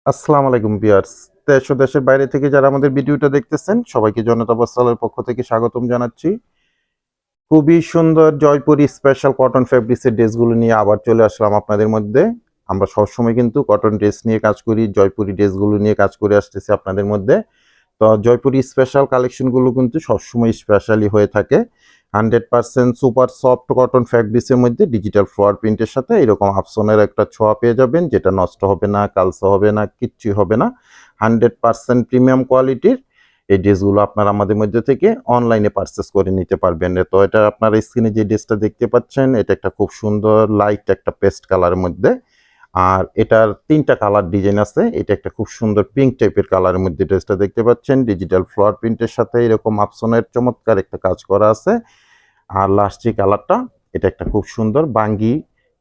আসসালামু আলাইকুম ভিউয়ার্স। দেশ ও দেশের বাইরে থেকে যারা আমাদের ভিডিওটা দেখতেছেন সবাইকে জনতা বস্ত্রালয়ের পক্ষ থেকে স্বাগতম জানাচ্ছি। খুবই সুন্দর জয়পুরি স্পেশাল কটন ফেব্রিক্সের ড্রেসগুলো নিয়ে আবার চলে আসলাম আপনাদের মধ্যে। আমরা সবসময় কিন্তু কটন ড্রেস নিয়ে কাজ করি, জয়পুরি ড্রেসগুলো নিয়ে কাজ করে আসতেছি আপনাদের মধ্যে। তো জয়পুরি স্পেশাল কালেকশনগুলো কিন্তু সবসময় স্পেশালি হয়ে থাকে। 100% সুপার সফট কটন ফ্যাব্রিক্সের মধ্যে ডিজিটাল ফ্লোয়ার প্রিন্টের সাথে এরকম আফসনের একটা ছোঁয়া পেয়ে যাবেন, যেটা নষ্ট হবে না, কালসা হবে না, কিচ্ছুই হবে না। 100% প্রিমিয়াম কোয়ালিটির এই ড্রেসগুলো আপনারা আমাদের মধ্যে থেকে অনলাইনে পারচেস করে নিতে পারবেন। তো এটা আপনারা স্ক্রিনে যে ড্রেসটা দেখতে পাচ্ছেন, এটা একটা খুব সুন্দর লাইট একটা পেস্ট কালারের মধ্যে। আর এটার ৩টা কালার ডিজাইন আছে। এটা একটা খুব সুন্দর পিঙ্ক টাইপের কালারের মধ্যে ড্রেসটা দেখতে পাচ্ছেন। ডিজিটাল ফ্লোয়ার প্রিন্টের সাথে এরকম আফসনের চমৎকার একটা কাজ করা আছে। আর লাস্ট যে কালারটা, এটা একটা খুব সুন্দর বাঙ্গি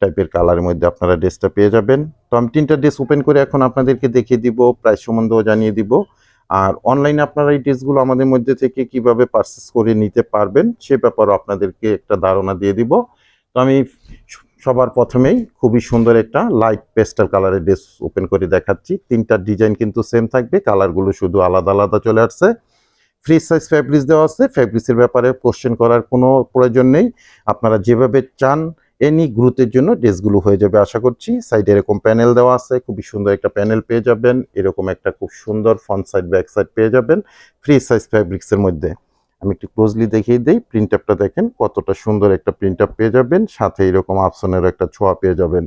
টাইপের কালারের মধ্যে আপনারা ড্রেসটা পেয়ে যাবেন। তো আমি ৩টা ড্রেস ওপেন করে এখন আপনাদেরকে দেখিয়ে দিব, প্রাইস সম্বন্ধেও জানিয়ে দিব। আর অনলাইনে আপনারা এই ড্রেসগুলো আমাদের মধ্যে থেকে কিভাবে পারচেস করে নিতে পারবেন সে ব্যাপারেও আপনাদেরকে একটা ধারণা দিয়ে দিব। তো আমি সবার প্রথমেই খুবই সুন্দর একটা লাইট পেস্টাল কালারের ড্রেস ওপেন করে দেখাচ্ছি। ৩টা ডিজাইন কিন্তু সেম থাকবে, কালারগুলো শুধু আলাদা আলাদা চলে আসছে। ফ্রি সাইজ ফ্যাব্রিক্স দেওয়া আছে। ফ্যাব্রিক্সের ব্যাপারে কোশ্চেন করার কোনো প্রয়োজন নেই। আপনারা যেভাবে চান এনি গ্রুথের জন্য ড্রেসগুলো হয়ে যাবে আশা করছি। সাইডে এরকম প্যানেল দেওয়া আছে, খুবই সুন্দর একটা প্যানেল পেয়ে যাবেন। এরকম একটা খুব সুন্দর ফ্রন্ট সাইড ব্যাক সাইড পেয়ে যাবেন ফ্রি সাইজ ফ্যাব্রিক্সের মধ্যে। আমি একটু ক্লোজলি দেখিয়ে দিই, প্রিন্ট আপটা দেখেন কতটা সুন্দর একটা প্রিন্ট আপ পেয়ে যাবেন, সাথে এরকম আফসনের একটা ছোঁয়া পেয়ে যাবেন।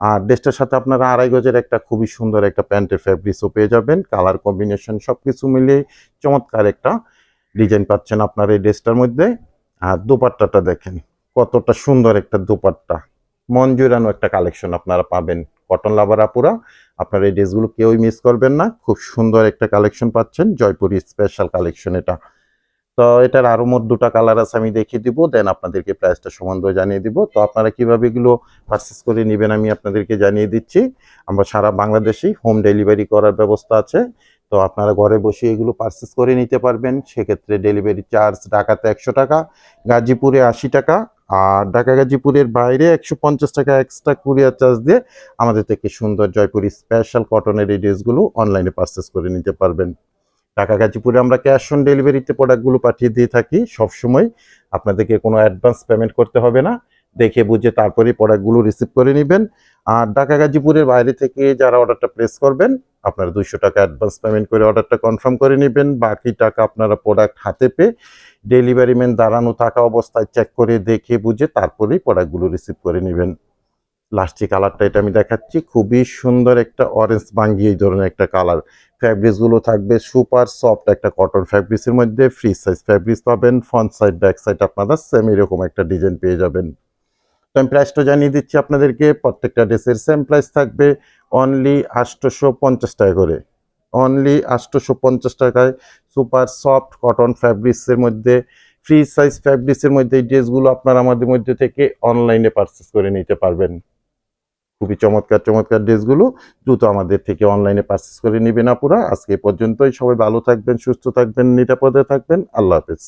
আর ড্রেসটার সাথে আপনারা ২.৫ গজের একটা খুবই সুন্দর একটা প্যান্টের ফ্যাব্রিক্সও পেয়ে যাবেন। কালার কম্বিনেশন সবকিছু মিলিয়ে চমৎকার একটা ডিজাইন পাচ্ছেন আপনার এই ড্রেসটার মধ্যে। আর দোপাট্টাটা দেখেন কতটা সুন্দর একটা দোপাট্টা, মন জুড়ানো একটা কালেকশন আপনারা পাবেন। কটন লাভার আপুরা আপনার এই ড্রেসগুলো কেউই মিস করবেন না, খুব সুন্দর একটা কালেকশন পাচ্ছেন, জয়পুরি স্পেশাল কালেকশন এটা। তো এটার আরো মোট ২টা কালার আছে, আমি দেখিয়ে দিব, দেন আপনাদেরকে প্রাইসটা সম্বন্ধে জানিয়ে দিব। তো আপনারা কিভাবে এগুলো পারচেস করে নেবেন আমি আপনাদেরকে জানিয়ে দিচ্ছি। আমরা সারা বাংলাদেশেই হোম ডেলিভারি করার ব্যবস্থা আছে। তো আপনারা ঘরে বসে এগুলো পারচেস করে নিতে পারবেন। সেক্ষেত্রে ডেলিভারি চার্জ ঢাকাতে ১০০ টাকা, গাজীপুরে ৮০ টাকা, আর ঢাকা গাজীপুরের বাইরে ১৫০ টাকা এক্সট্রা কুরিয়ার চার্জ দিয়ে আমাদের থেকে সুন্দর জয়পুরি স্পেশাল কটনের এই ড্রেসগুলো অনলাইনে পারচেস করে নিতে পারবেন। ঢাকা গাজীপুরে আমরা ক্যাশ অন ডেলিভারিতে প্রোডাক্টগুলো পাঠিয়ে দিয়ে থাকি সবসময়। আপনাদেরকে কোনো অ্যাডভান্স পেমেন্ট করতে হবে না, দেখে বুঝে তারপরেই প্রোডাক্টগুলো রিসিভ করে নেবেন। আর ঢাকা গাজীপুরের বাইরে থেকে যারা অর্ডারটা প্লেস করবেন, আপনারা ২০০ টাকা অ্যাডভান্স পেমেন্ট করে অর্ডারটা কনফার্ম করে নেবেন। বাকি টাকা আপনারা প্রোডাক্ট হাতে পেয়ে ডেলিভারি ম্যান দাঁড়ানো থাকা অবস্থায় চেক করে দেখে বুঝে তারপরেই প্রোডাক্টগুলো রিসিভ করে নেবেন। লাস্ট যে কালারটা এটা আমি দেখাচ্ছি, খুবই সুন্দর একটা অরেঞ্জ বাঙ্গি এই ধরনের একটা কালার। ফ্যাব্রিক্সগুলো থাকবে সুপার সফট একটা কটন ফ্যাব্রিক্সের মধ্যে। ফ্রি সাইজ ফ্যাব্রিক্স পাবেন, ফ্রন্ট সাইড ব্যাক সাইড আপনারা সেম এরকম একটা ডিজাইন পেয়ে যাবেন। তো আমি প্রাইসটা জানিয়ে দিচ্ছি আপনাদেরকে, প্রত্যেকটা ড্রেসের সেম প্রাইস থাকবে অনলি ৮৫০ টাকা করে। অনলি ৮৫০ টাকায় সুপার সফট কটন ফ্যাব্রিক্সের মধ্যে ফ্রি সাইজ ফ্যাব্রিক্সের মধ্যে এই ড্রেসগুলো আপনারা আমাদের মধ্যে থেকে অনলাইনে পারচেস করে নিতে পারবেন। খুবই চমৎকার চমৎকার ড্রেসগুলো দ্রুত আমাদের থেকে অনলাইনে পারচেস করে নেবেন আপুরা। আজকে এ পর্যন্তই। সবাই ভালো থাকবেন, সুস্থ থাকবেন, নিরাপদে থাকবেন। আল্লাহ হাফেজ।